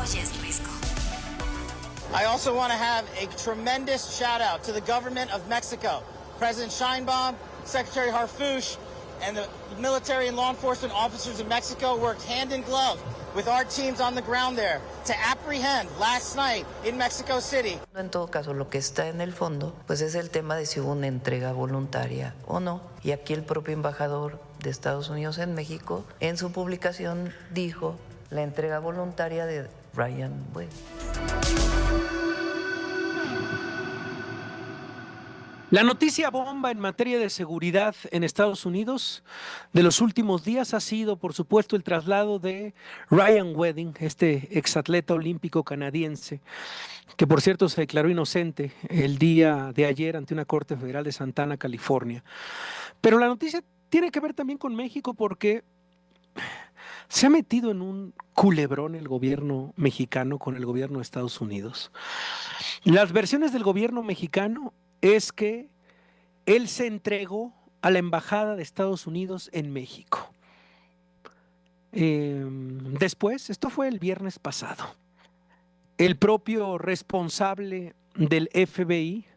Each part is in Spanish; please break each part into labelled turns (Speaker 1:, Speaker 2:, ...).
Speaker 1: oyes, Risco.
Speaker 2: I also want to have a tremendous shout out to the government of Mexico. President Sheinbaum, Secretary Harfouche, and the military and law enforcement officers of Mexico worked hand in glove with our teams on the ground there to apprehend last night in Mexico City.
Speaker 3: En todo caso, lo que está en el fondo, pues es el tema de si hubo una entrega voluntaria o no. Y aquí el propio embajador de Estados Unidos en México, en su publicación, dijo la entrega voluntaria de Ryan Wade.
Speaker 4: La noticia bomba en materia de seguridad en Estados Unidos de los últimos días ha sido, por supuesto, el traslado de Ryan Wedding, este exatleta olímpico canadiense, que por cierto se declaró inocente el día de ayer ante una corte federal de Santa Ana, California. Pero la noticia tiene que ver también con México porque se ha metido en un culebrón el gobierno mexicano con el gobierno de Estados Unidos. Las versiones del gobierno mexicano es que él se entregó a la Embajada de Estados Unidos en México. Después, esto fue el viernes pasado, el propio responsable del FBI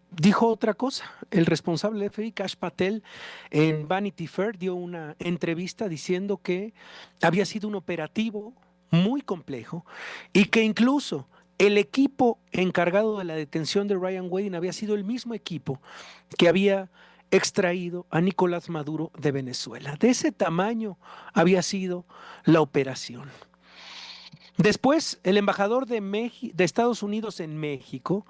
Speaker 4: dijo otra cosa. El responsable del FBI, Kash Patel, en Vanity Fair dio una entrevista diciendo que había sido un operativo muy complejo y que incluso el equipo encargado de la detención de Ryan Wedding había sido el mismo equipo que había extraído a Nicolás Maduro de Venezuela. De ese tamaño había sido la operación. Después, el embajador de Estados Unidos en México,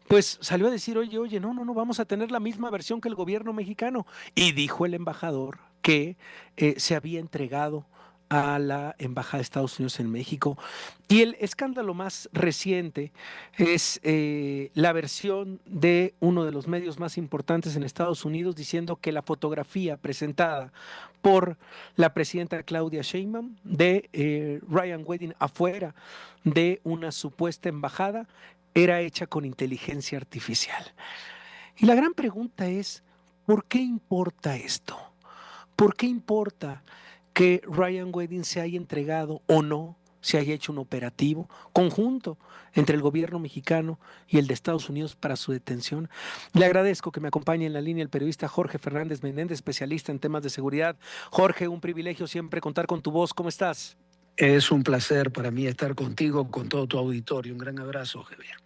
Speaker 4: pues salió a decir, oye, no, vamos a tener la misma versión que el gobierno mexicano. Y dijo el embajador que se había entregado a la Embajada de Estados Unidos en México. Y el escándalo más reciente es la versión de uno de los medios más importantes en Estados Unidos diciendo que la fotografía presentada por la presidenta Claudia Sheinbaum de Ryan Wedding afuera de una supuesta embajada era hecha con inteligencia artificial. Y la gran pregunta es, ¿por qué importa esto? ¿Por qué importa que Ryan Wedding se haya entregado o no, se haya hecho un operativo conjunto entre el gobierno mexicano y el de Estados Unidos para su detención? Le agradezco que me acompañe en la línea el periodista Jorge Fernández Menéndez, especialista en temas de seguridad. Jorge, un privilegio siempre contar con tu voz. ¿Cómo estás?
Speaker 5: Es un placer para mí estar contigo, con todo tu auditorio. Un gran abrazo, Javier.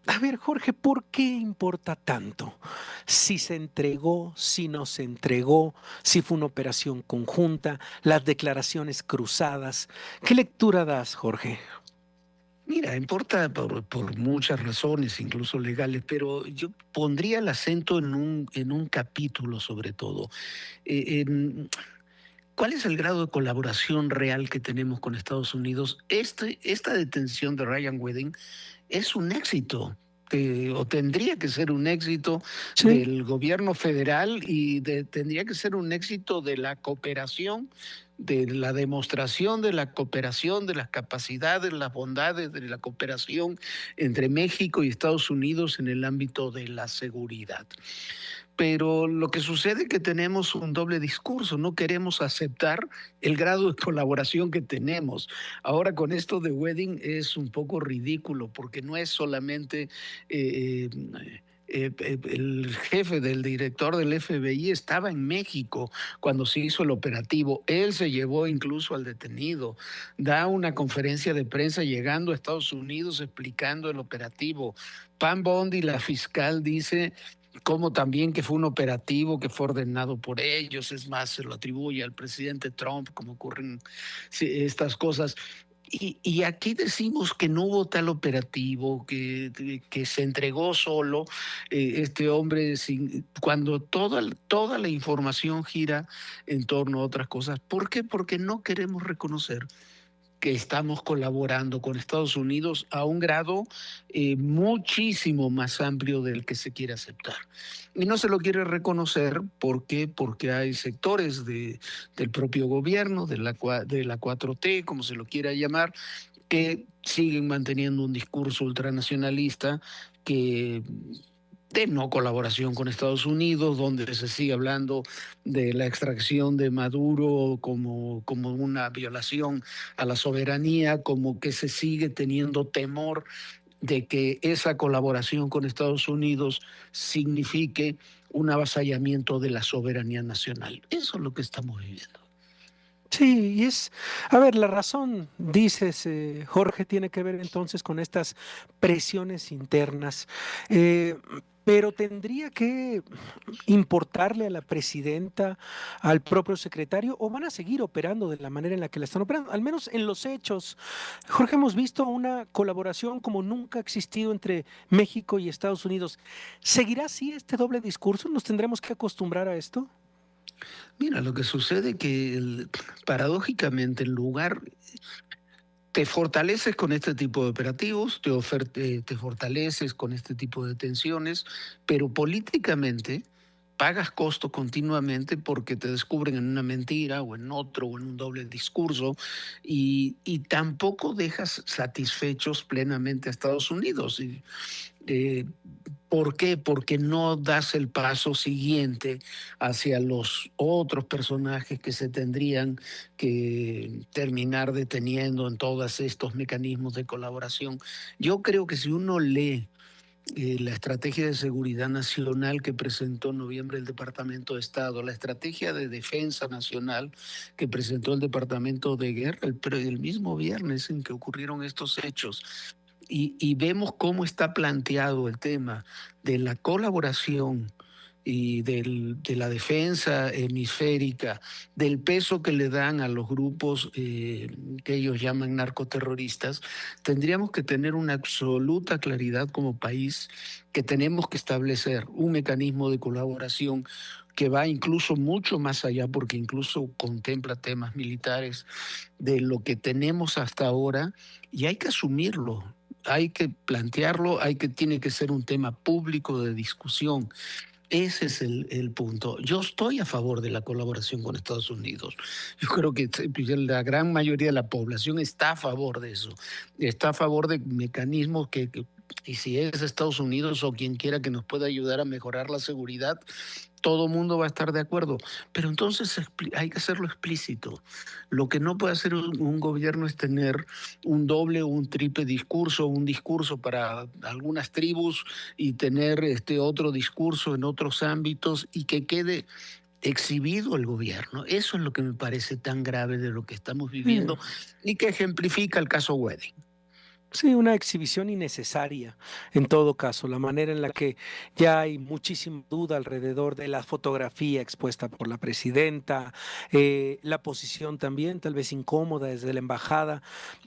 Speaker 4: A ver, Jorge, ¿por qué importa tanto? Si se entregó, si no se entregó, si fue una operación conjunta, las declaraciones cruzadas. ¿Qué lectura das, Jorge?
Speaker 5: Mira, importa por muchas razones, incluso legales, pero yo pondría el acento en un capítulo sobre todo. ¿Cuál es el grado de colaboración real que tenemos con Estados Unidos? Esta detención de Ryan Wedding es un éxito, o tendría que ser un éxito del gobierno federal y tendría que ser un éxito de la cooperación, de la demostración de la cooperación, de las capacidades, las bondades de la cooperación entre México y Estados Unidos en el ámbito de la seguridad. Pero lo que sucede es que tenemos un doble discurso, no queremos aceptar el grado de colaboración que tenemos. Ahora con esto de Wedding es un poco ridículo porque no es solamente el jefe del director del FBI estaba en México cuando se hizo el operativo. Él se llevó incluso al detenido. Da una conferencia de prensa llegando a Estados Unidos explicando el operativo. Pam Bondi, la fiscal, dice como también que fue un operativo que fue ordenado por ellos, es más, se lo atribuye al presidente Trump, como ocurren estas cosas. Y aquí decimos que no hubo tal operativo, que se entregó solo este hombre, cuando toda la información gira en torno a otras cosas. ¿Por qué? Porque no queremos reconocer que estamos colaborando con Estados Unidos a un grado muchísimo más amplio del que se quiere aceptar. Y no se lo quiere reconocer, ¿por qué? Porque hay sectores del propio gobierno, de la 4T, como se lo quiera llamar, que siguen manteniendo un discurso ultranacionalista que de no colaboración con Estados Unidos, donde se sigue hablando de la extracción de Maduro como una violación a la soberanía, como que se sigue teniendo temor de que esa colaboración con Estados Unidos signifique un avasallamiento de la soberanía nacional. Eso es lo que estamos viviendo.
Speaker 4: Sí, y a ver, la razón, dices, Jorge, tiene que ver entonces con estas presiones internas, eh, pero tendría que importarle a la presidenta, al propio secretario, o van a seguir operando de la manera en la que la están operando, al menos en los hechos. Jorge, hemos visto una colaboración como nunca ha existido entre México y Estados Unidos. ¿Seguirá así este doble discurso? ¿Nos tendremos que acostumbrar a esto?
Speaker 5: Mira, lo que sucede que paradójicamente en lugar te fortaleces con este tipo de operativos, te fortaleces con este tipo de tensiones, pero políticamente pagas costo continuamente porque te descubren en una mentira o en otro o en un doble discurso y tampoco dejas satisfechos plenamente a Estados Unidos. Eh, ¿Por qué? Porque no das el paso siguiente hacia los otros personajes que se tendrían que terminar deteniendo en todos estos mecanismos de colaboración. Yo creo que si uno lee la estrategia de seguridad nacional que presentó en noviembre el Departamento de Estado, la estrategia de defensa nacional que presentó el Departamento de Guerra el mismo viernes en que ocurrieron estos hechos, y vemos cómo está planteado el tema de la colaboración y de la defensa hemisférica, del peso que le dan a los grupos que ellos llaman narcoterroristas, tendríamos que tener una absoluta claridad como país que tenemos que establecer un mecanismo de colaboración que va incluso mucho más allá, porque incluso contempla temas militares de lo que tenemos hasta ahora, y hay que asumirlo. Hay que plantearlo, tiene que ser un tema público de discusión. Ese es el punto. Yo estoy a favor de la colaboración con Estados Unidos. Yo creo que la gran mayoría de la población está a favor de eso. Está a favor de mecanismos y si es Estados Unidos o quien quiera que nos pueda ayudar a mejorar la seguridad, todo el mundo va a estar de acuerdo. Pero entonces hay que hacerlo explícito. Lo que no puede hacer un gobierno es tener un doble o un triple discurso, un discurso para algunas tribus y tener otro discurso en otros ámbitos y que quede exhibido el gobierno. Eso es lo que me parece tan grave de lo que estamos viviendo y que ejemplifica el caso Wedding.
Speaker 4: Sí, una exhibición innecesaria en todo caso, la manera en la que ya hay muchísima duda alrededor de la fotografía expuesta por la presidenta, la posición también tal vez incómoda desde la embajada,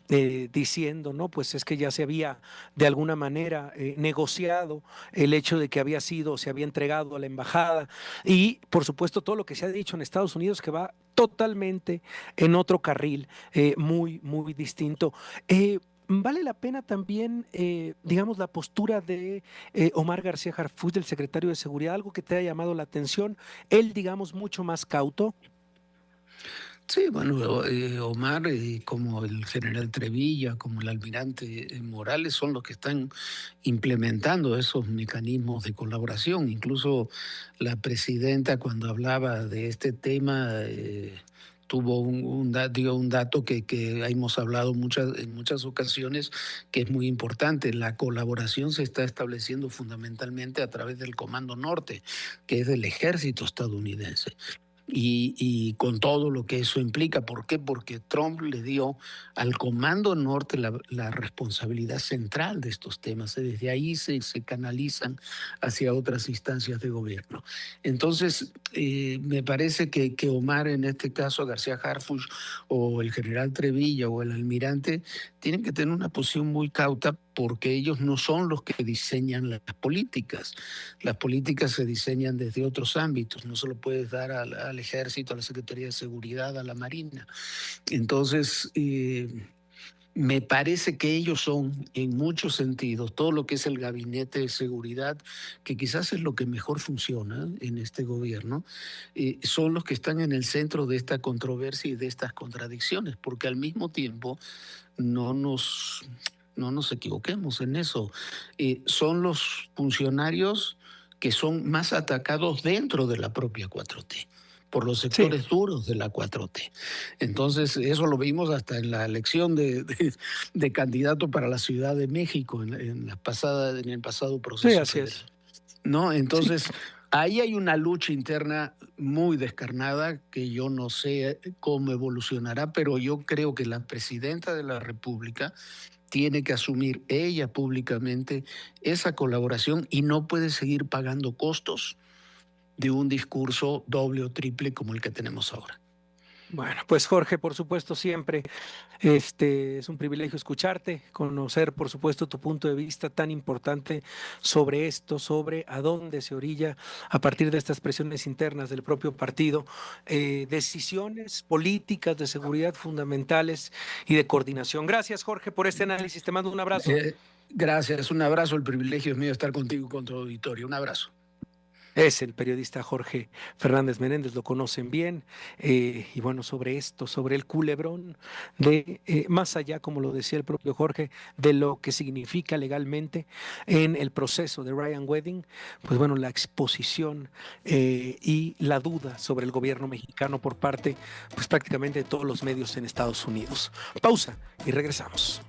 Speaker 4: diciendo, no, pues es que ya se había de alguna manera negociado el hecho de que se había entregado a la embajada y por supuesto todo lo que se ha dicho en Estados Unidos que va totalmente en otro carril, muy, muy distinto. Vale la pena también, digamos, la postura de Omar García Harfuch, del secretario de Seguridad, algo que te haya llamado la atención, él, digamos, mucho más cauto.
Speaker 5: Sí, bueno, Omar, como el general Trevilla, como el almirante Morales, son los que están implementando esos mecanismos de colaboración. Incluso la presidenta, cuando hablaba de este tema, tuvo dio un dato que hemos hablado en muchas ocasiones, que es muy importante. La colaboración se está estableciendo fundamentalmente a través del Comando Norte, que es del ejército estadounidense. Y con todo lo que eso implica. ¿Por qué? Porque Trump le dio al Comando Norte la responsabilidad central de estos temas. Desde ahí se canalizan hacia otras instancias de gobierno. Entonces, me parece que Omar, en este caso García Harfuch, o el general Trevilla, o el almirante, tienen que tener una posición muy cauta porque ellos no son los que diseñan las políticas. Las políticas se diseñan desde otros ámbitos, no se lo puedes dar al ejército, a la Secretaría de Seguridad, a la Marina. Entonces, me parece que ellos son, en muchos sentidos, todo lo que es el gabinete de seguridad, que quizás es lo que mejor funciona en este gobierno, son los que están en el centro de esta controversia y de estas contradicciones, porque al mismo tiempo no nos equivoquemos en eso. Son los funcionarios que son más atacados dentro de la propia 4T, por los
Speaker 4: Sí,
Speaker 5: sectores duros de la 4T. Entonces, eso lo vimos hasta en la elección de candidato para la Ciudad de México en el pasado
Speaker 4: sí,
Speaker 5: proceso
Speaker 4: así
Speaker 5: federal.
Speaker 4: es.
Speaker 5: ¿No?
Speaker 4: Sí,
Speaker 5: Entonces, ahí hay una lucha interna muy descarnada que yo no sé cómo evolucionará, pero yo creo que la presidenta de la República tiene que asumir ella públicamente esa colaboración y no puede seguir pagando costos de un discurso doble o triple como el que tenemos ahora.
Speaker 4: bueno, pues Jorge, por supuesto, siempre es un privilegio escucharte, conocer, por supuesto, tu punto de vista tan importante sobre esto, sobre a dónde se orilla a partir de estas presiones internas del propio partido, decisiones políticas de seguridad fundamentales y de coordinación. Gracias, Jorge, por este análisis. Te mando un abrazo.
Speaker 5: Gracias, un abrazo, el privilegio es mío estar contigo y con tu auditorio. Un abrazo.
Speaker 4: Es el periodista Jorge Fernández Menéndez, lo conocen bien, y bueno, sobre esto, sobre el culebrón, más allá, como lo decía el propio Jorge, de lo que significa legalmente en el proceso de Ryan Wedding, pues bueno, la exposición y la duda sobre el gobierno mexicano por parte, pues prácticamente de todos los medios en Estados Unidos. Pausa y regresamos.